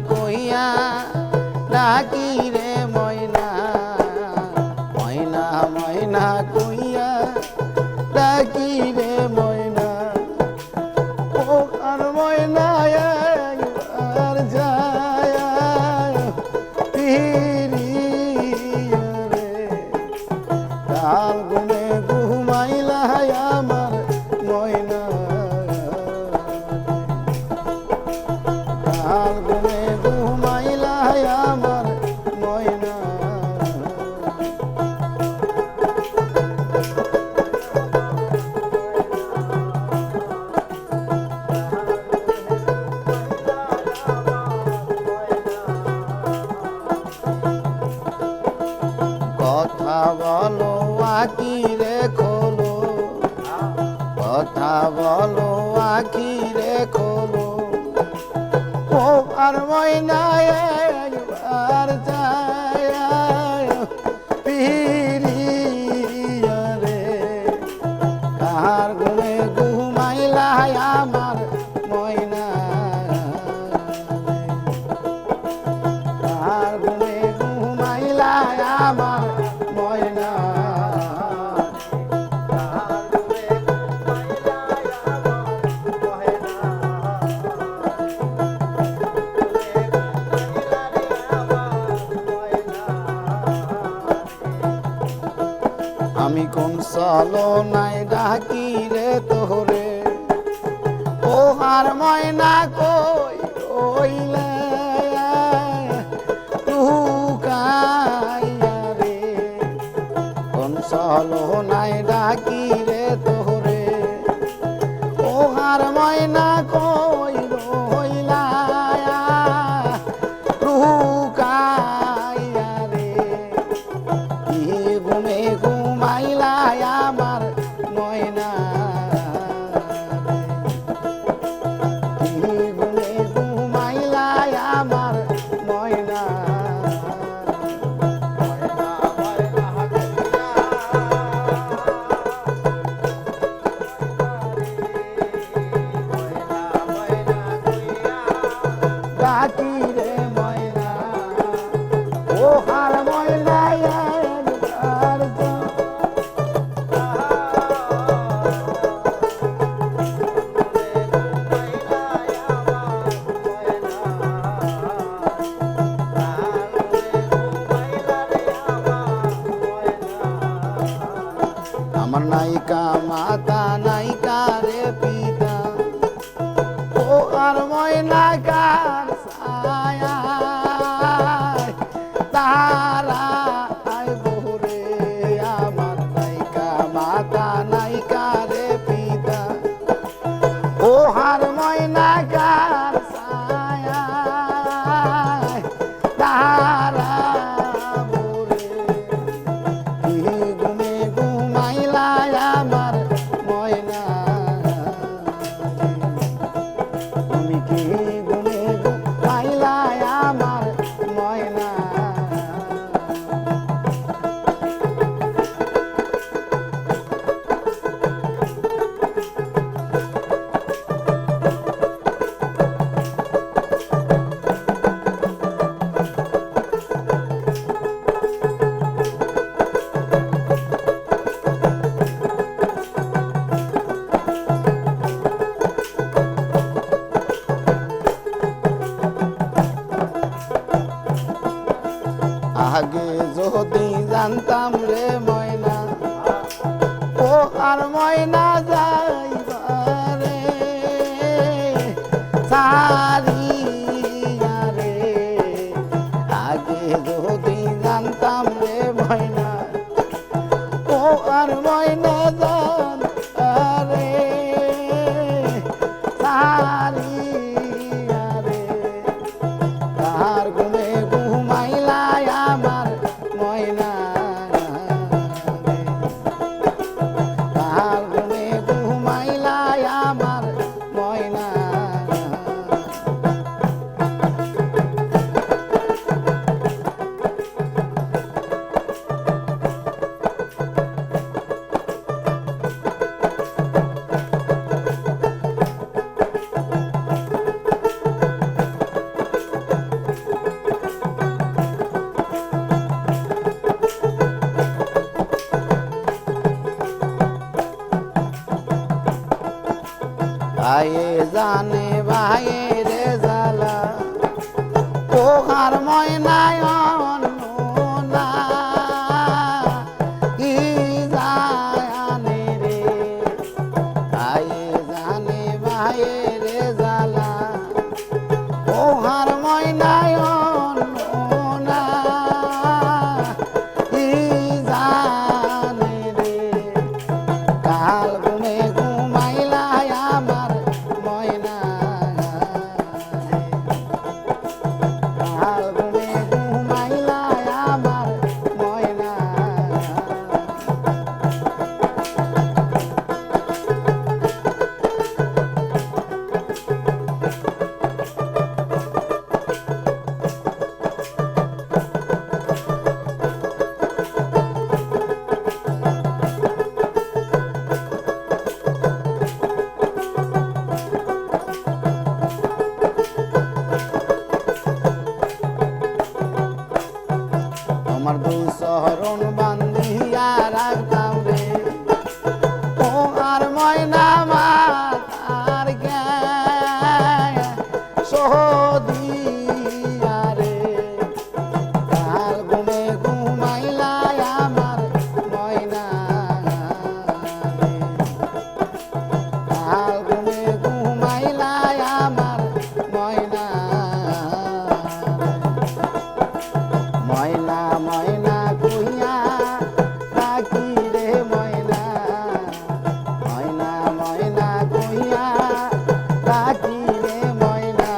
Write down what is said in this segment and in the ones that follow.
কইয়া ডাকি রে ময়না ময়না ময়না কইয়া ডাকি রে ময়না ও আর ময়না আর যায় ফিরিয়া রে কাল ঘুমে ঘুমাইলা আমার ময়না কাল ঘুমে ঘুমাইলা আমার ময়না কথা বলো আকি রে খোলো কথা বলো আকি রে খোলো ও আর ময়না আর যায় ফিরিয়া রে কার ঘুমে ঘুমাইলা আমার ময়না কার ঘুমে ঘুমাইলা আমার ময়না আমি কোন চলো নাই ডাকি রে তোরে ও আর ময়না কই রইলে লুকাইয়া রে কোন চলো নাই ডাকি রে তোরে ও আর ময়না কই রইলা লুকাইয়া রে কি ঘুমে ঘুমাইলা আমার ময়না কি ঘুমে ঘুমাইলা আমার ময়না ডাকি রে ময়না ও হার ময়না আর আমার নায়িকা মাতা নায়িকা রে পিতা ও আর ময়না কার ছায়া তারা বহুরে আমার নায়িকা মাতা নায়িকা রে পিতা ও আর ময়না কার ছায়া তারা আমার ময়না তুমি কি ঘুমে ঘুমাইলা আমার ময়না আগে যদি জানতাম রে ময়না ও আর ময়না যাইবারে সারিয়া রে আগে যদি জানতাম রে ময়না ও আর ময়না জান রে সারিয়া রে তার ঘুমে ঘুমাইলা আমার ময়না তার ঘুমে ঘুমাইলা আমার ময়না আর ময়নায় অন্য না কি জানে রে আয়ে জানে মায়ের জ্বালা ও আর ময়নায় অন্য না কি জানে রে কাল ঘুমে ঘুমাইলা আমার ময়না কাল ঘুমে ঘুমাইলা আমার ময়না আমার দুই শহরণ বান্ধিয়া রাখতাম রে ও আর ময়না মাতার জ্ঞান সহদিয়া রে কাল ঘুমে ঘুমাইলা আমার ময়না রে কাল ঘুমে ঘুমাইলা আমার ময়না ময়না ময়না কইয়া ডাকি রে ময়না ময়না ময়না কইয়া ডাকি রে ময়না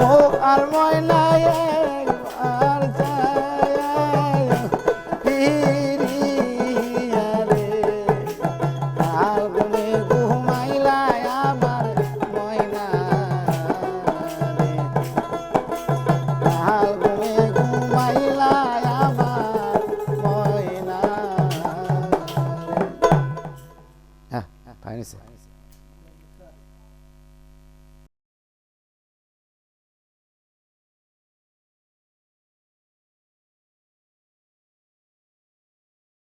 ও আর ময়না একবার চায় ফিরিয়া রে কাল ঘুমে ঘুমাইলা আমার ময়না রে কাল ঘুমে ঘুমাইলা আমার ময়না। হ্যাঁ ফাইন